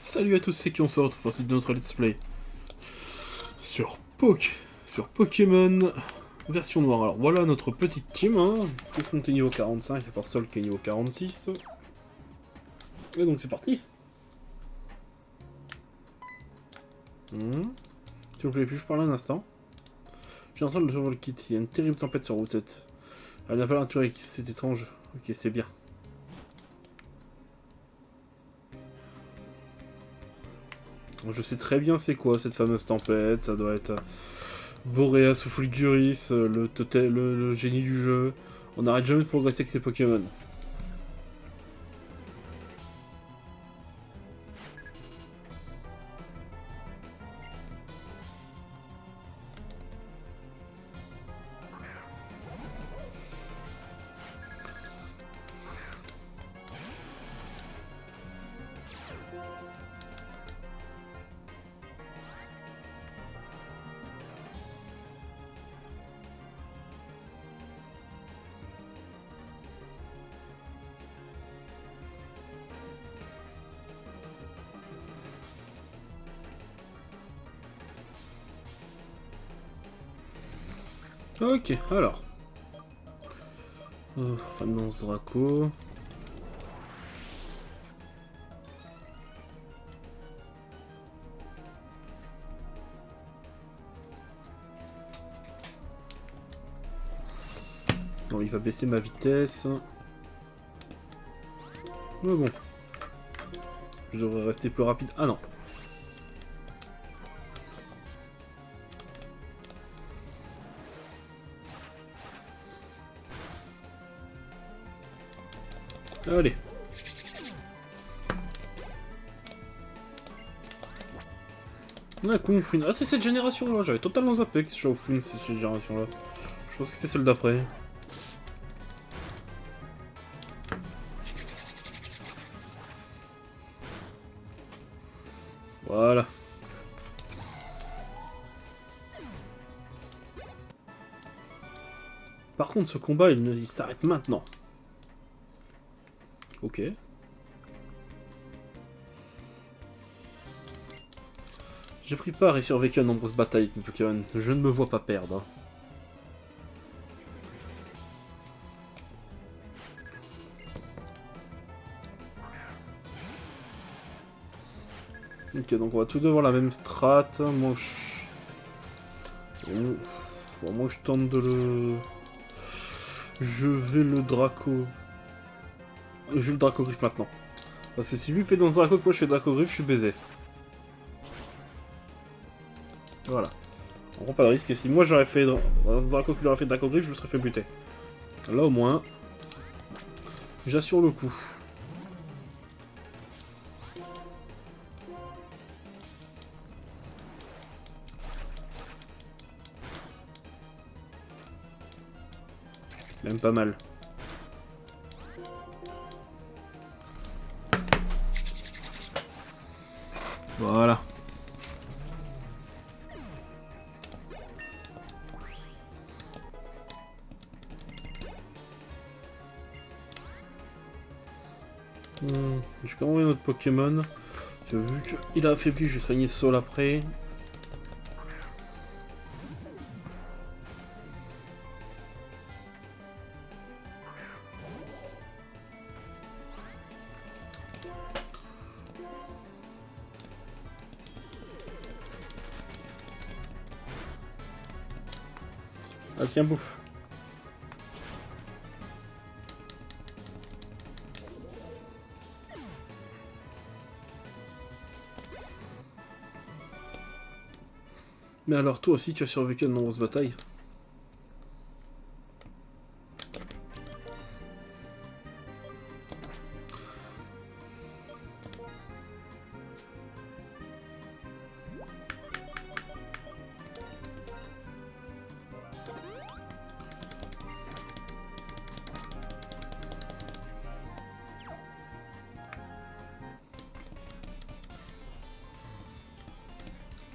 Salut à tous, c'est qui on se retrouve pour la suite de notre let's play sur Pokémon version noire. Alors voilà notre petite team, hein. Tous sont niveau 45, à part Sol qui est niveau 46. Et donc c'est parti. S'il vous plaît, puis-je parler un instant? Je suis en train de survoler le kit, il y a une terrible tempête sur Route 7. Elle n'a pas l'air de c'est étrange. Ok, c'est bien. Je sais très bien c'est quoi cette fameuse tempête, ça doit être Boreas ou Fulguris, le génie du jeu. On n'arrête jamais de progresser avec ces Pokémon. Ok, alors. Enfin, non, ce Draco. Non, il va baisser ma vitesse. Mais bon. Je devrais rester plus rapide. Ah non. Allez. Ah, Kung Fu. Ah, c'est cette génération-là. J'avais totalement zappé que Shao Fun, c'est cette génération-là. Je pense que c'était celle d'après. Voilà. Par contre, ce combat, il s'arrête maintenant. Ok. J'ai pris part et survécu à de nombreuses batailles avec mes Pokémon. Je ne me vois pas perdre. Ok, donc on va tous devoir la même strat. Moi, je tente de le... Je vais le Draco... Je vais le Draco Griffe maintenant. Parce que si lui fait dans ce Draco que moi je fais Draco Griffe, je suis baisé. Voilà. On prend pas de risque. Et si moi j'aurais fait Draco qui aurait fait Draco Griffe, je me serais fait buter. Là au moins, j'assure le coup. Même pas mal. Voilà. Je vais envoyer notre Pokémon. Vu qu'il a affaibli, je vais soigner Sol après. Ah tiens, bouffe. Mais alors toi aussi tu as survécu à de nombreuses batailles.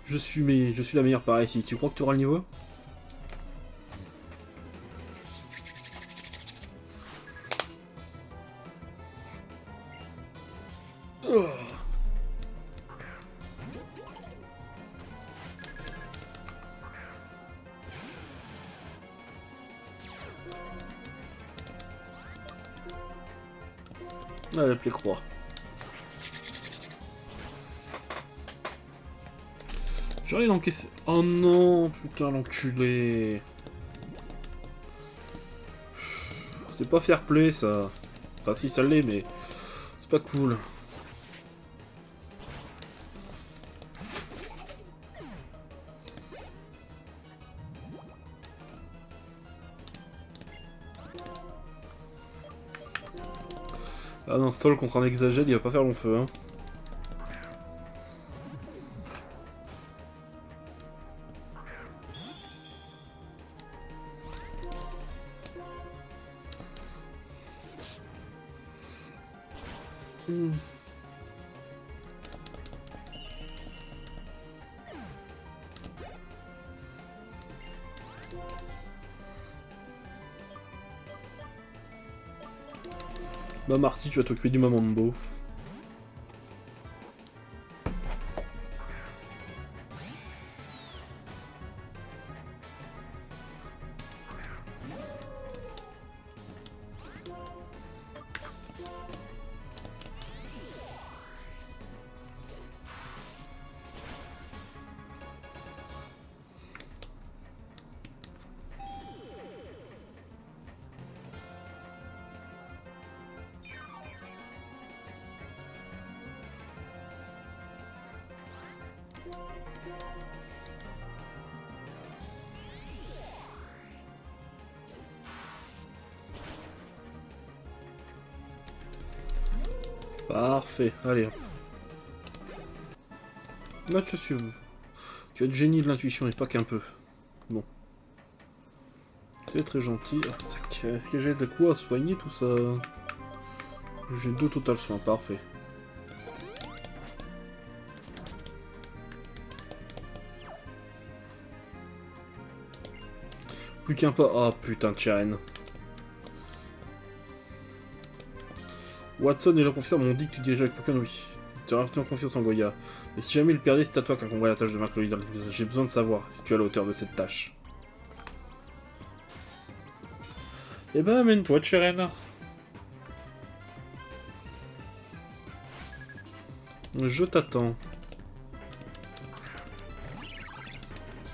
Je suis la meilleure par ici. Tu crois que tu auras le niveau? Ah, la plaie croix. J'aurais l'encaissé. Oh non, putain, l'enculé. C'est pas fair play, ça. Enfin, si, ça l'est, mais c'est pas cool. Ah non, Sol contre un Exagède, il va pas faire long feu, hein. Bah Marty, tu vas t'occuper du Mamambo. Parfait, allez. Match suivant. Tu as le génie de l'intuition et pas qu'un peu. Bon. C'est très gentil. Ah, est-ce que j'ai de quoi soigner tout ça? J'ai 2 total soins, parfait. Plus qu'un pas. Oh putain de Charen. Watson et le professeur m'ont dit que tu dirigeais avec Pokémon, oui. Tu as en confiance en Goya. Mais si jamais il perdait, c'est à toi qu'incomberait la tâche de vaincre le leader. J'ai besoin de savoir si tu es à la hauteur de cette tâche. Eh ben, amène-toi, Cheren. Je t'attends.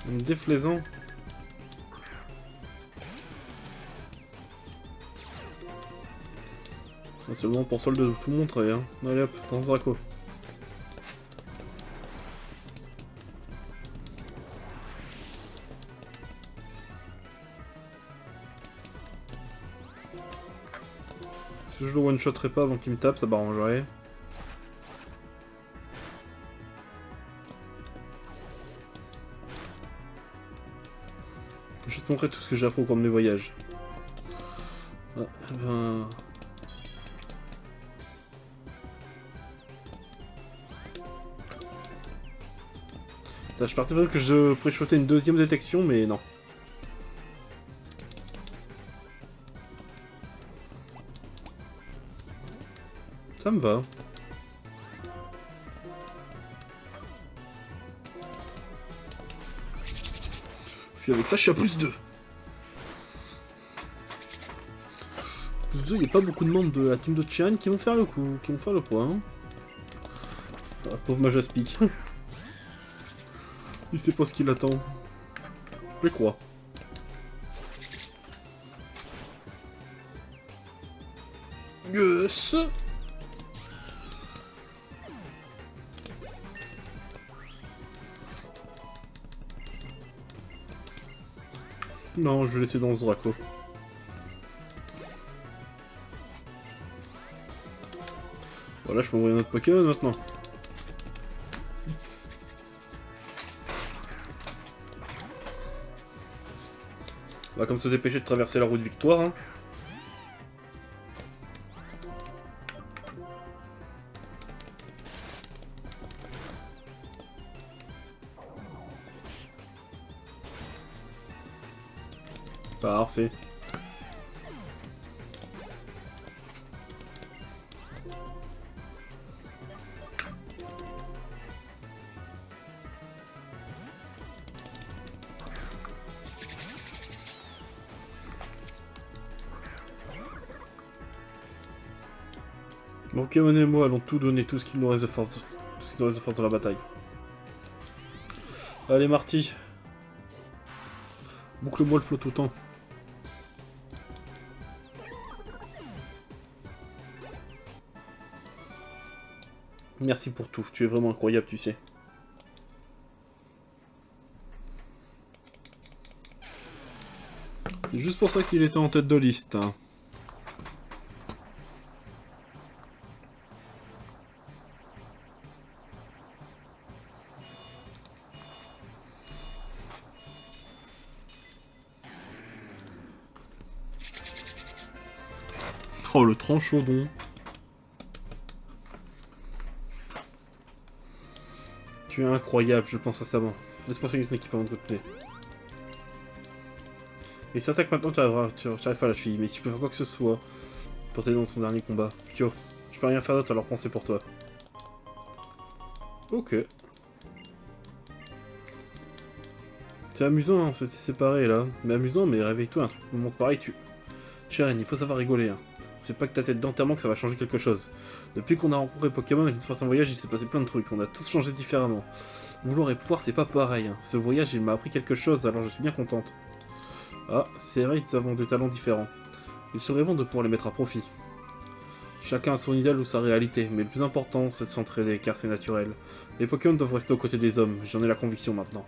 Déflaisant. C'est le moment pour Sol de tout montrer, hein. Allez hop, dans Draco. Si je le one-shotterai pas avant qu'il me tape, ça m'arrangerait. Je vais te montrer tout ce que j'ai appris au cours de mes voyages. Ah, ben... Je partais peut-être que je pré-shotais une deuxième détection, mais non. Ça me va. Parce qu'avec ça, je suis à plus 2. Plus 2, il n'y a pas beaucoup de membres de la team de Chian qui vont faire le coup, qui vont faire le point. Ah, pauvre Majaspic. Il sait pas ce qu'il attend. Je crois. Gus. Non, je vais laisser dans ce Draco. Voilà, je peux envoyer un autre Pokémon maintenant. On va comme se dépêcher de traverser la route Victoire. Hein. Parfait. Pokémon et moi allons tout donner, tout ce qu'il nous reste de force, tout ce qu'il nous reste de force dans la bataille. Allez Marty. Boucle-moi le flot tout le temps. Merci pour tout, tu es vraiment incroyable, tu sais. C'est juste pour ça qu'il était en tête de liste. Hein. Oh, le tranchaudon. Tu es incroyable, je pense instamment. Laisse-moi soigner ton équipement de côté. Et c'est certain que maintenant tu arrives pas à la cheville, mais si je peux faire quoi que ce soit pour t'aider dans ton dernier combat. Kyo, je peux rien faire d'autre, alors penser pour toi. Ok. C'est amusant, hein, on s'était séparés là. Mais amusant, mais réveille-toi, un truc me montre pareil, tu... Cheren, il faut savoir rigoler, hein. C'est pas que ta tête d'enterrement que ça va changer quelque chose. Depuis qu'on a rencontré Pokémon avec notre certain voyage, il s'est passé plein de trucs, on a tous changé différemment. Vouloir et pouvoir, c'est pas pareil, hein. Ce voyage, il m'a appris quelque chose, alors je suis bien contente. Ah, c'est vrai, nous avons des talents différents. Il serait bon de pouvoir les mettre à profit. Chacun a son idéal ou sa réalité, mais le plus important, c'est de s'entraider, car c'est naturel. Les Pokémon doivent rester aux côtés des hommes, j'en ai la conviction maintenant.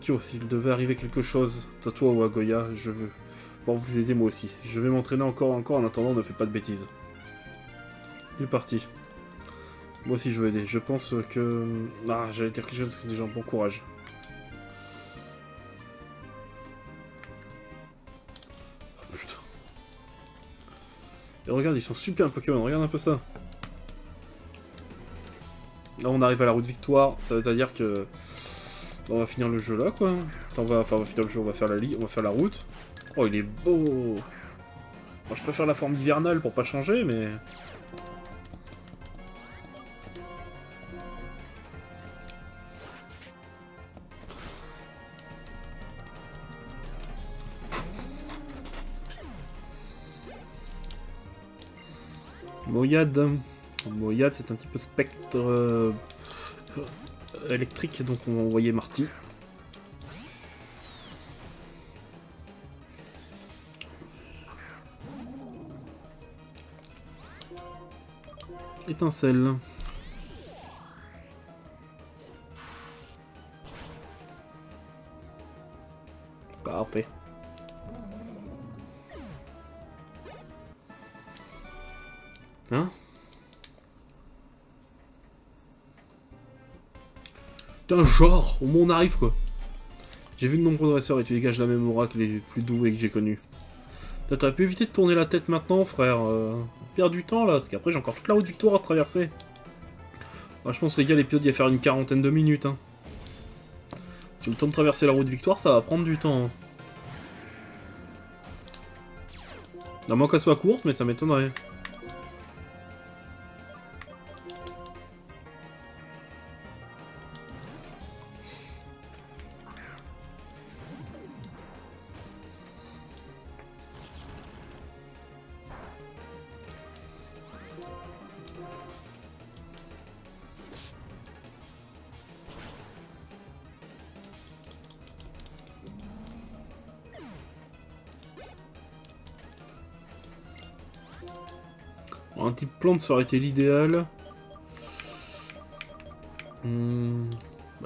Kyo, s'il devait arriver quelque chose, à toi ou à Goya, je veux pouvoir vous aider moi aussi. Je vais m'entraîner encore en attendant, ne fais pas de bêtises. Il est parti. Moi aussi je veux aider, je pense que... Ah, j'allais dire quelque chose, c'est déjà un bon courage. Oh putain. Et regarde, ils sont super les Pokémon, regarde un peu ça. Là on arrive à la route victoire, ça veut dire que... On va finir le jeu là quoi. Attends, on va finir le jeu, on va faire la route. Oh il est beau. Moi je préfère la forme hivernale pour pas changer mais... Moyade. Moyade c'est un petit peu spectre électrique donc on va envoyer Marty. Étincelle. Parfait. Hein? Putain, genre, au moins on arrive quoi. J'ai vu de nombreux dresseurs et tu dégages la même aura que les plus doués que j'ai connus. T'aurais pu éviter de tourner la tête maintenant, frère. Perdre du temps là, parce qu'après j'ai encore toute la route victoire à traverser. Ah, je pense les gars, l'épisode il va faire une quarantaine de minutes. Hein. Si le temps de traverser la route victoire, ça va prendre du temps. Hein. À moins qu'elle soit courte, mais ça m'étonnerait. Un type plante, ça aurait été l'idéal. Bah,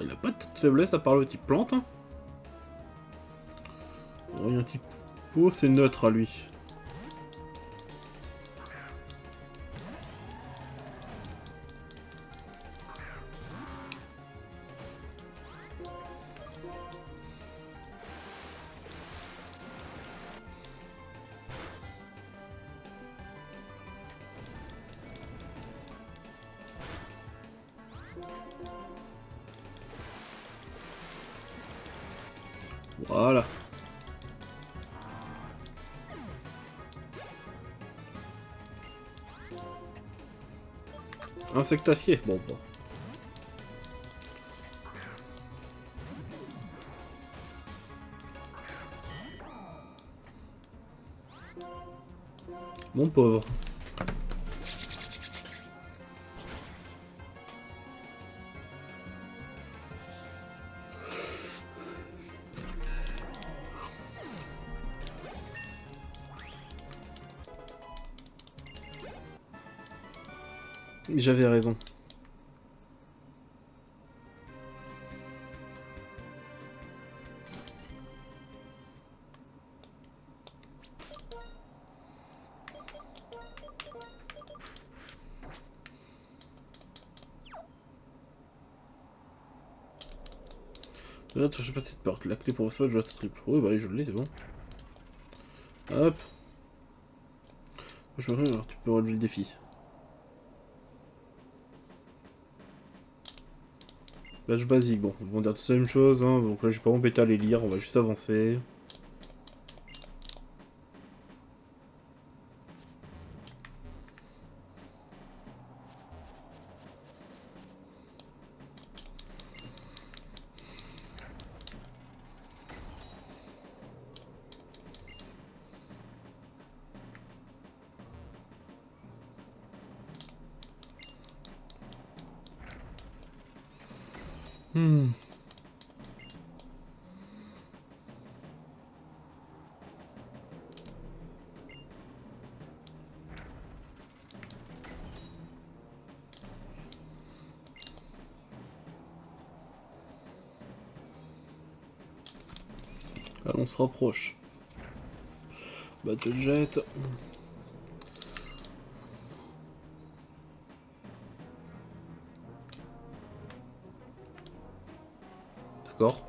il a pas de faiblesse à part le type plante. Hein. Bon, il y a un type peau, c'est neutre à lui. Voilà. Insectacier, bon. Mon pauvre. J'avais raison. Là, je sais pas cette porte. La clé pour ça, je dois être triple. Oui, bah oui, je l'ai, c'est bon. Hop. Je me rappelle, alors tu peux relever le défi. Badge basique, bon, ils vont dire tous la même chose, hein, donc là je vais pas m'embêter à les lire, on va juste avancer. Hmm. Là, on se rapproche. Battle jet. D'accord.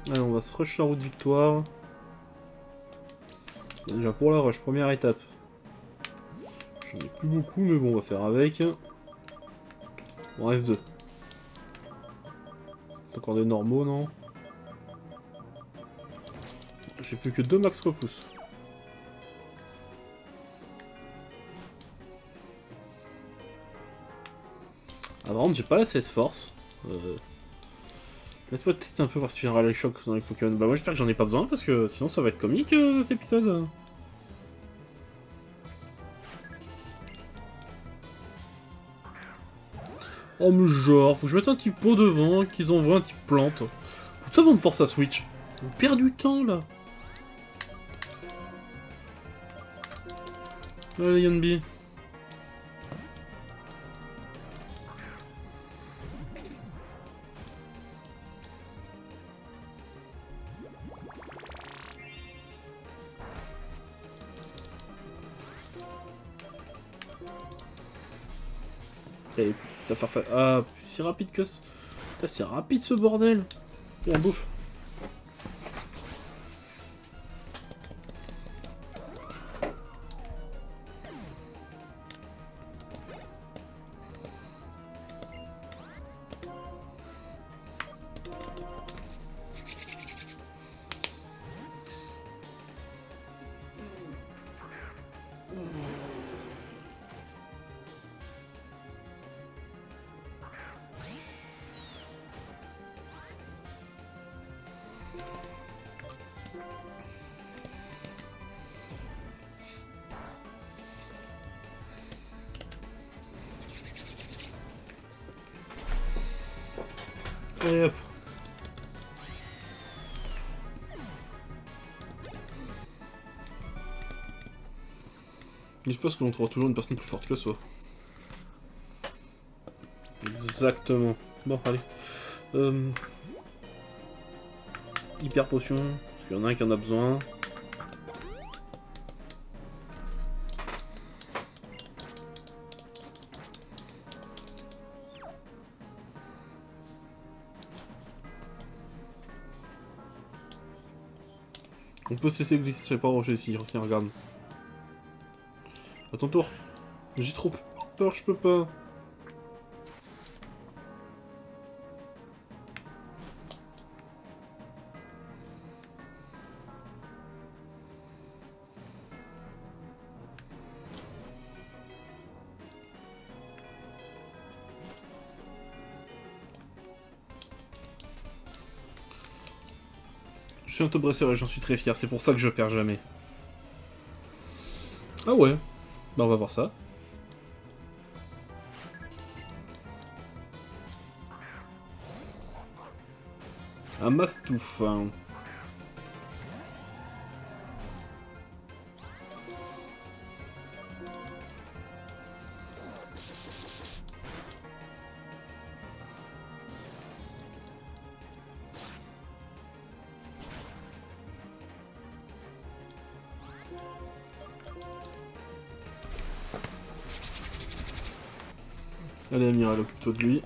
Allez, on va se rush la route victoire. Déjà pour la rush, première étape. J'en ai plus beaucoup, mais bon, on va faire avec. Il en reste deux. Encore des normaux, non? J'ai plus que deux max repousse. Ah, par contre, j'ai pas la CS Force. Laisse-moi tester un peu, voir si j'ai un rallye choc dans les Pokémon. Bah, moi j'espère que j'en ai pas besoin parce que sinon ça va être comique cet épisode. Oh, mais genre, faut que je mette un petit pot devant, qu'ils envoient un petit plante. Tout ça va me force à switch. On perd du temps là. Allez, Yanbi. Allez, putain, faire. Ah, c'est rapide que. Putain, c'est rapide ce bordel. On bouffe. Et hop. Il se passe que l'on trouvera toujours une personne plus forte que soi. Exactement. Bon, allez. Hyper potion, parce qu'il y en a un qui en a besoin. On peut se laisser glisser sur les parois ici, tiens, regarde. À ton tour. J'ai trop peur, je peux pas. Je suis un top dresser et j'en suis très fier, c'est pour ça que je perds jamais. Ah ouais, bah on va voir ça. Un mastouf. Allez, Amiral, occupe-toi de lui.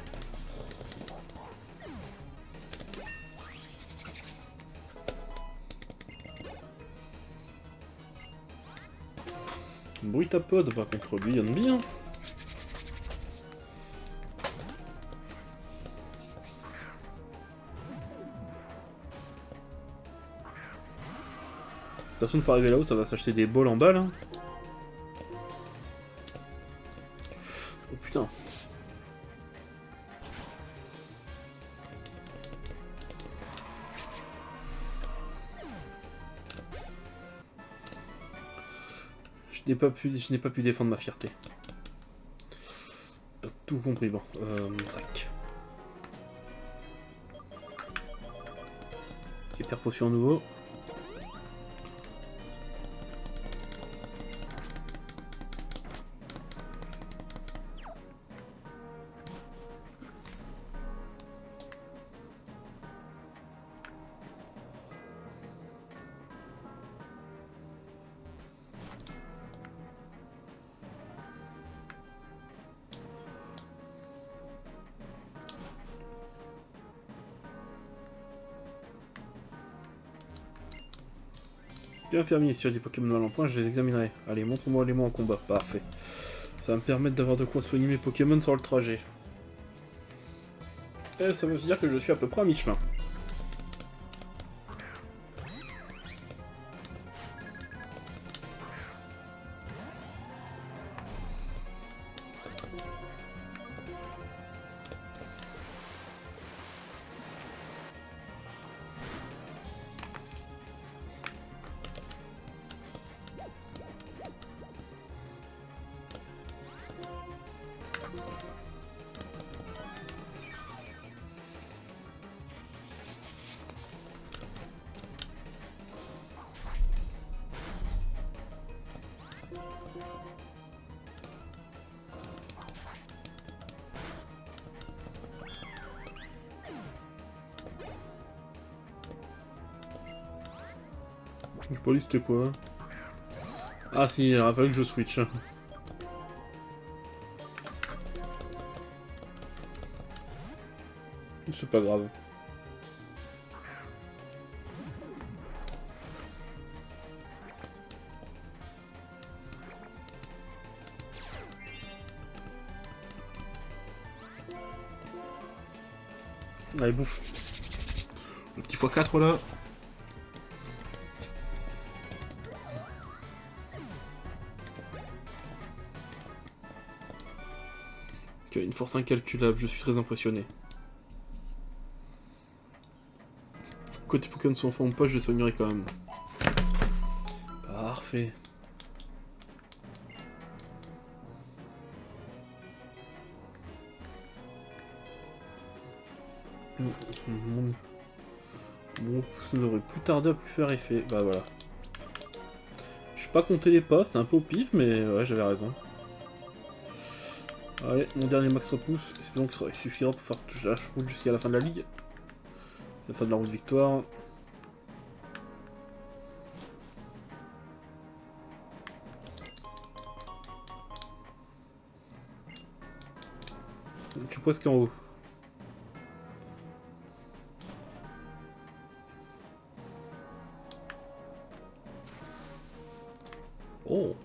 Bruitapod, bah contre lui, il y en a bien. De toute façon, une fois arrivé là-haut, ça va s'acheter des bols en balles. Hein. Oh putain. Je n'ai pas pu défendre ma fierté. T'as tout compris, bon. Sac. Hyper potion à nouveau. Bien fermier, sur des Pokémon mal en point, je les examinerai. Allez, montre-moi les mots en combat. Parfait. Ça va me permettre d'avoir de quoi soigner mes Pokémon sur le trajet. Et ça veut dire que je suis à peu près à mi-chemin. Je sais pas dit c'était quoi. Ah si, il aurait fallu que je switch. C'est pas grave. Allez, bouffe. Le petit x4 là. Tu as une force incalculable, je suis très impressionné. Côté Pokémon sont en forme ou pas, je les soignerai quand même. Parfait. Mon pouce n'aurait plus tardé à plus faire effet. Bah voilà. Je vais pas compter les pas, c'était un peu au pif, mais ouais, j'avais raison. Allez, mon dernier max repousse. Espérons que ça suffira pour faire toute la route jusqu'à la fin de la ligue. C'est la fin de la route de victoire. Tu es presque en haut. Oh.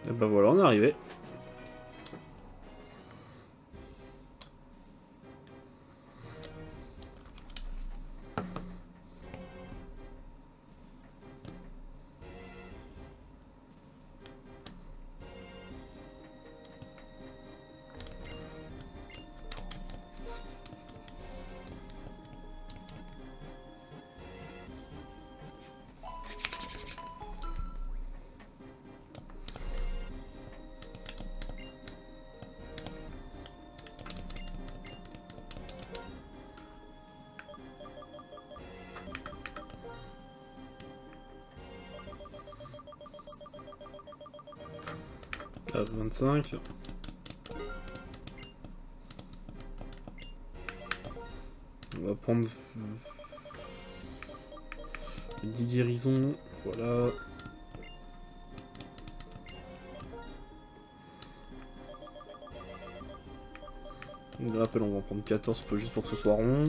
Et bah voilà, on est arrivé. Ah, 25. On va prendre 10 guérisons, voilà. Des rappels, on va en prendre 14 juste pour que ce soit rond.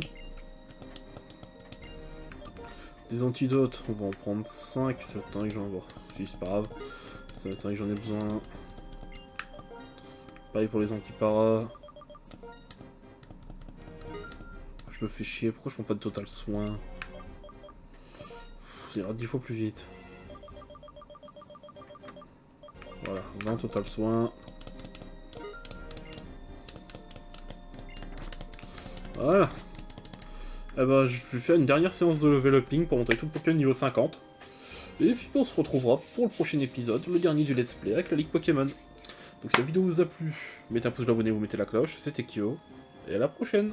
Des antidotes, on va en prendre 5, ça va être que j'en ai. Bon, si c'est pas grave. Ça va être que j'en ai besoin. Pareil pour les antiparas. Je me fais chier, pourquoi je prends pas de total soin? Ça ira 10 fois plus vite. Voilà, 20 total soin. Voilà. Eh ben, je vais faire une dernière séance de level upping pour monter tout le Pokémon niveau 50. Et puis on se retrouvera pour le prochain épisode, le dernier du Let's Play avec la Ligue Pokémon. Donc si la vidéo vous a plu, mettez un pouce bleu, abonnez-vous, mettez la cloche, c'était Kyo, et à la prochaine!